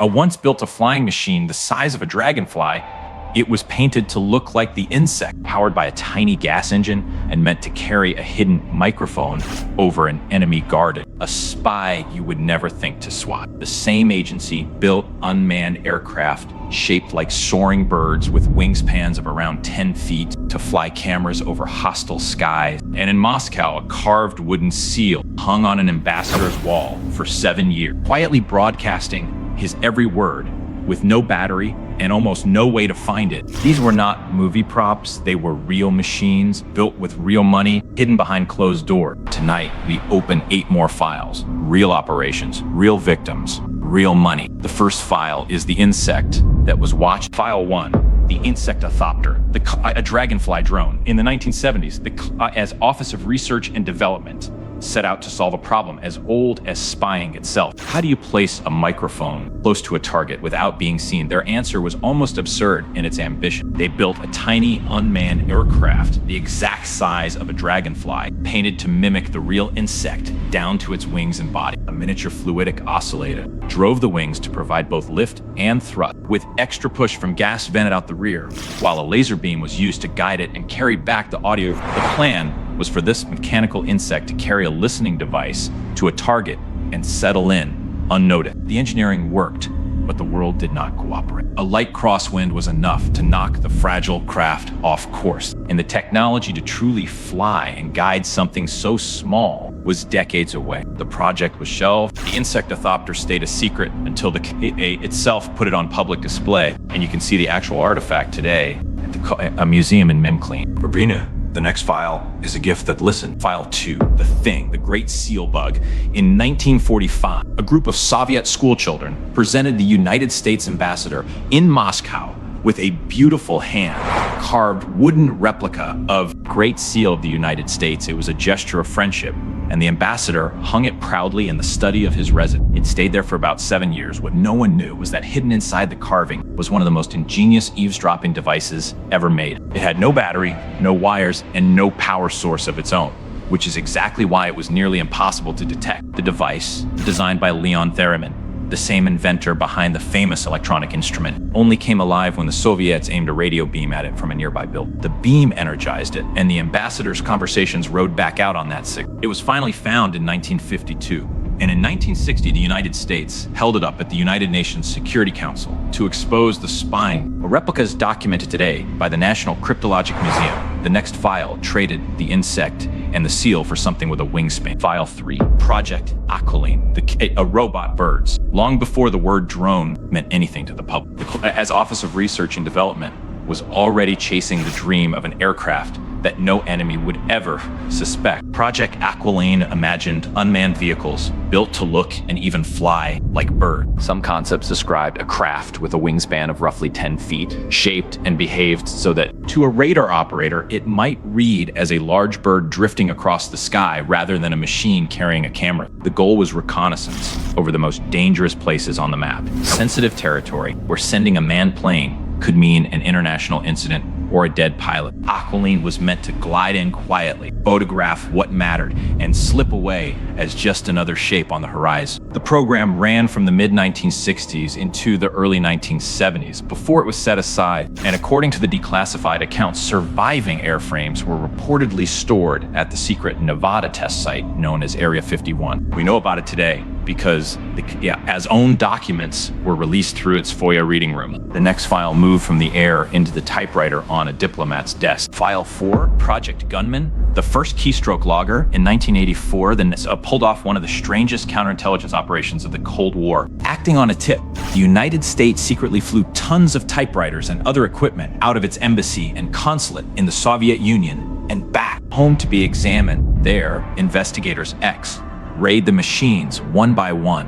Once built a flying machine the size of a dragonfly, it was painted to look like the insect, powered by a tiny gas engine and meant to carry a hidden microphone over an enemy guarded. A spy you would never think to swat. The same agency built unmanned aircraft shaped like soaring birds with wingspans of around 10 feet to fly cameras over hostile skies. And in Moscow, a carved wooden seal hung on an ambassador's wall for 7 years, quietly broadcasting his every word with no battery and almost no way to find it. These were not movie props, they were real machines, built with real money, hidden behind closed doors. Tonight, we open 8 more files. Real operations, real victims, real money. The first file is the insect that was watched. File 1, the Insectothopter, a dragonfly drone. In the 1970s, as Office of Research and Development set out to solve a problem as old as spying itself. How do you place a microphone close to a target without being seen? Their answer was almost absurd in its ambition. They built a tiny unmanned aircraft, the exact size of a dragonfly, painted to mimic the real insect down to its wings and body. A miniature fluidic oscillator drove the wings to provide both lift and thrust, with extra push from gas vented out the rear, while a laser beam was used to guide it and carry back the audio. The plan was for this mechanical insect to carry a listening device to a target and settle in unnoticed. The engineering worked, but the world did not cooperate. A light crosswind was enough to knock the fragile craft off course, and the technology to truly fly and guide something so small was decades away. The project was shelved. The Insectothopter stayed a secret until the KA itself put it on public display, and you can see the actual artifact today at a museum in Memclean. Sabrina, the next file is a gift that listened. File 2, The Thing, the Great Seal Bug. In 1945, a group of Soviet schoolchildren presented the United States ambassador in Moscow with a beautiful hand-carved wooden replica of Great Seal of the United States. It was a gesture of friendship, and the ambassador hung it proudly in the study of his residence. It stayed there for about 7 years. What no one knew was that hidden inside the carving was one of the most ingenious eavesdropping devices ever made. It had no battery, no wires, and no power source of its own, which is exactly why it was nearly impossible to detect. The device, designed by Leon Theremin, the same inventor behind the famous electronic instrument, only came alive when the Soviets aimed a radio beam at it from a nearby building. The beam energized it, and the ambassador's conversations rode back out on that signal. It was finally found in 1952, and in 1960, the United States held it up at the United Nations Security Council to expose the spying. A replica is documented today by the National Cryptologic Museum. The next file traded the insect and the seal for something with a wingspan. File 3, Project AQUILINE, a robot birds. Long before the word drone meant anything to the public, as Office of Research and Development was already chasing the dream of an aircraft that no enemy would ever suspect. Project AQUILINE imagined unmanned vehicles built to look and even fly like birds. Some concepts described a craft with a wingspan of roughly 10 feet, shaped and behaved so that to a radar operator, it might read as a large bird drifting across the sky rather than a machine carrying a camera. The goal was reconnaissance over the most dangerous places on the map. Sensitive territory where sending a manned plane could mean an international incident or a dead pilot. AQUILINE was meant to glide in quietly, photograph what mattered, and slip away as just another shape on the horizon. The program ran from the mid-1960s into the early 1970s before it was set aside, and according to the declassified accounts, surviving airframes were reportedly stored at the secret Nevada test site known as Area 51. We know about it today because as own documents were released through its FOIA reading room. The next file moved from the air into the typewriter on a diplomat's desk. File 4, Project GUNMAN, the first keystroke logger in 1984, then pulled off one of the strangest counterintelligence operations of the Cold War. Acting on a tip, the United States secretly flew tons of typewriters and other equipment out of its embassy and consulate in the Soviet Union and back home to be examined. There, investigators raid the machines one by one,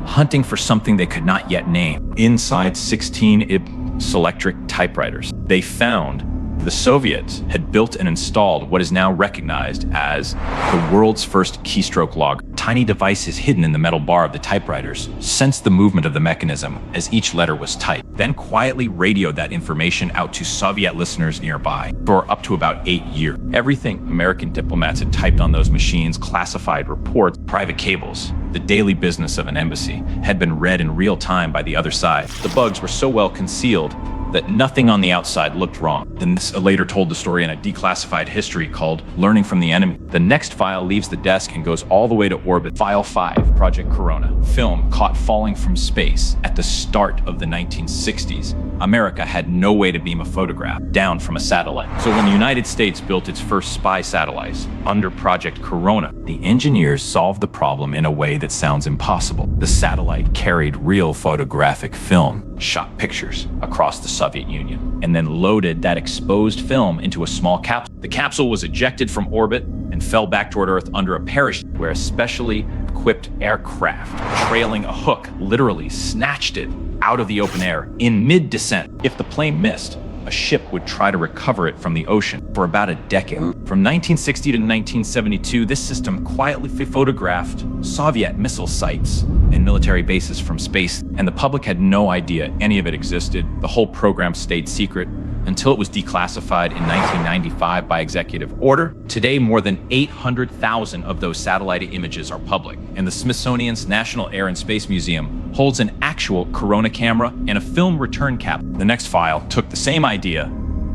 hunting for something they could not yet name. Inside 16 Selectric typewriters, they found the Soviets had built and installed what is now recognized as the world's first keystroke logger. tiny devices hidden in the metal bar of the typewriters sensed the movement of the mechanism as each letter was typed, then quietly radioed that information out to Soviet listeners nearby for up to about 8 years. Everything American diplomats had typed on those machines, classified reports, private cables, the daily business of an embassy, had been read in real time by the other side. The bugs were so well concealed that nothing on the outside looked wrong. Then this later told the story in a declassified history called Learning from the Enemy. The next file leaves the desk and goes all the way to orbit. File 5, Project Corona. Film caught falling from space at the start of the 1960s. America had no way to beam a photograph down from a satellite. So when the United States built its first spy satellites under Project Corona, the engineers solved the problem in a way that sounds impossible. The satellite carried real photographic film, shot pictures across the Soviet Union, and then loaded that exposed film into a small capsule. The capsule was ejected from orbit and fell back toward Earth under a parachute, where a specially equipped aircraft trailing a hook literally snatched it out of the open air in mid-descent. If the plane missed, a ship would try to recover it from the ocean for about a decade. From 1960 to 1972, this system quietly photographed Soviet missile sites and military bases from space, and the public had no idea any of it existed. The whole program stayed secret until it was declassified in 1995 by executive order. Today, more than 800,000 of those satellite images are public, and the Smithsonian's National Air and Space Museum holds an actual Corona camera and a film return cap. The next file took the same idea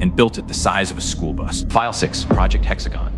and built it the size of a school bus. File 6, Project Hexagon.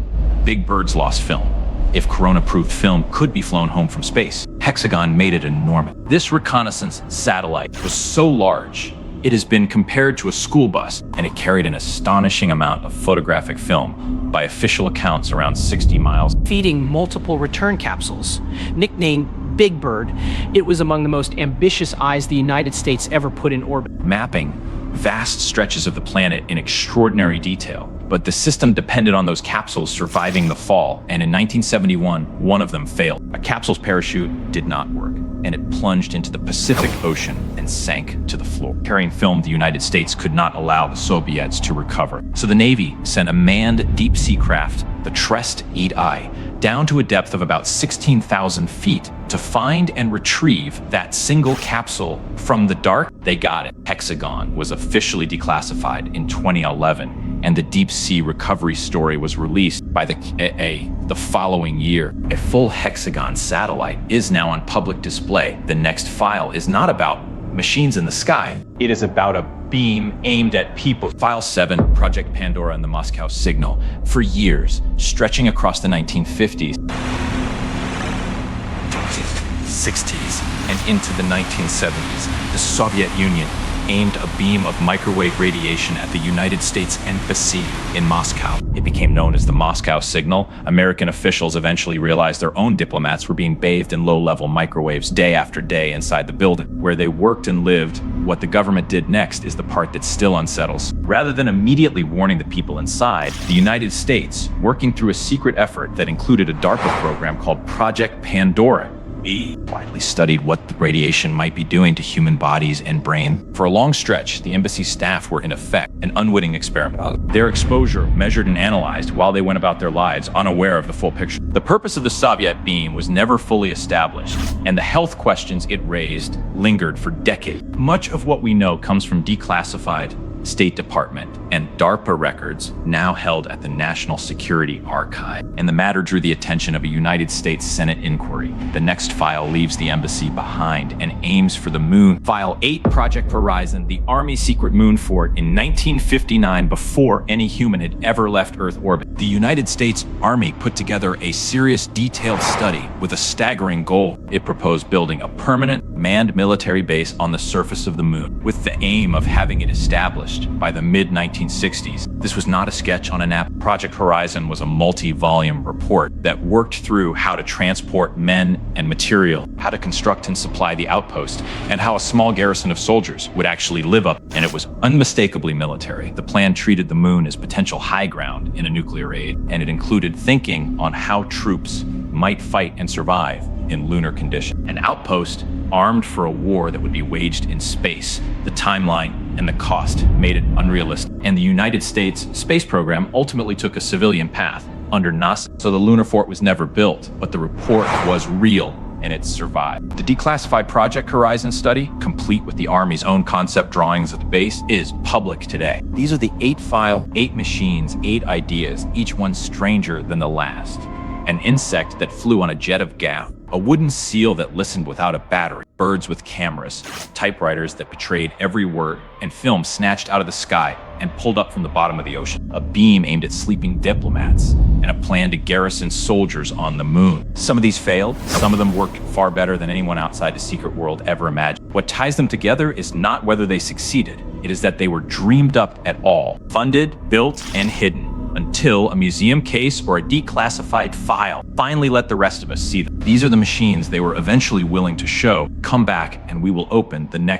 Big Bird's lost film. If Corona-proofed film could be flown home from space, Hexagon made it enormous. This reconnaissance satellite was so large, it has been compared to a school bus, and it carried an astonishing amount of photographic film, by official accounts around 60 miles. Feeding multiple return capsules. Nicknamed Big Bird, it was among the most ambitious eyes the United States ever put in orbit. Mapping vast stretches of the planet in extraordinary detail, but the system depended on those capsules surviving the fall, and in 1971, one of them failed. A capsule's parachute did not work, and it plunged into the Pacific Ocean and sank to the floor. Carrying film, the United States could not allow the Soviets to recover. So the Navy sent a manned deep-sea craft, the Trest-8I, down to a depth of about 16,000 feet to find and retrieve that single capsule from the dark. They got it. Hexagon was officially declassified in 2011, and the deep-sea recovery story was released by the KA the following year. A full Hexagon satellite is now on public display. The next file is not about machines in the sky. It is about a beam aimed at people. File 7, Project Pandora and the Moscow Signal. For years, stretching across the 1950s, 60s, and into the 1970s, the Soviet Union aimed a beam of microwave radiation at the United States Embassy in Moscow. It became known as the Moscow Signal. American officials eventually realized their own diplomats were being bathed in low-level microwaves day after day inside the building. Where they worked and lived, what the government did next is the part that still unsettles. Rather than immediately warning the people inside, the United States, working through a secret effort that included a DARPA program called Project Pandora, we widely studied what the radiation might be doing to human bodies and brain. For a long stretch, the embassy staff were in effect an unwitting experiment. Their exposure measured and analyzed while they went about their lives, unaware of the full picture. The purpose of the Soviet beam was never fully established, and the health questions it raised lingered for decades. Much of what we know comes from declassified State Department and DARPA records now held at the National Security Archive, and the matter drew the attention of a United States Senate inquiry. The next file leaves the embassy behind and aims for the moon. File 8, Project Horizon, the Army secret moon fort in 1959, before any human had ever left Earth orbit. The United States Army put together a serious, detailed study with a staggering goal. It proposed building a permanent, manned military base on the surface of the moon, with the aim of having it established by the mid-1960s. This was not a sketch on a nap. Project Horizon was a multi-volume report that worked through how to transport men and material, how to construct and supply the outpost, and how a small garrison of soldiers would actually live up, and it was unmistakably military. The plan treated the moon as potential high ground in a nuclear aid, and it included thinking on how troops might fight and survive in lunar conditions. An outpost armed for a war that would be waged in space. The timeline and the cost made it unrealistic, and the United States space program ultimately took a civilian path under NASA. So the lunar fort was never built, but the report was real, and it survived. The declassified Project Horizon study, complete with the Army's own concept drawings at the base, is public today. These are the 8 8 machines, 8 ideas, each one stranger than the last. An insect that flew on a jet of gas, a wooden seal that listened without a battery, birds with cameras, typewriters that betrayed every word, and film snatched out of the sky and pulled up from the bottom of the ocean, a beam aimed at sleeping diplomats, and a plan to garrison soldiers on the moon. Some of these failed, some of them worked far better than anyone outside the secret world ever imagined. What ties them together is not whether they succeeded, it is that they were dreamed up at all, funded, built, and hidden, until a museum case or a declassified file finally let the rest of us see them. These are the machines they were eventually willing to show. Come back and we will open the next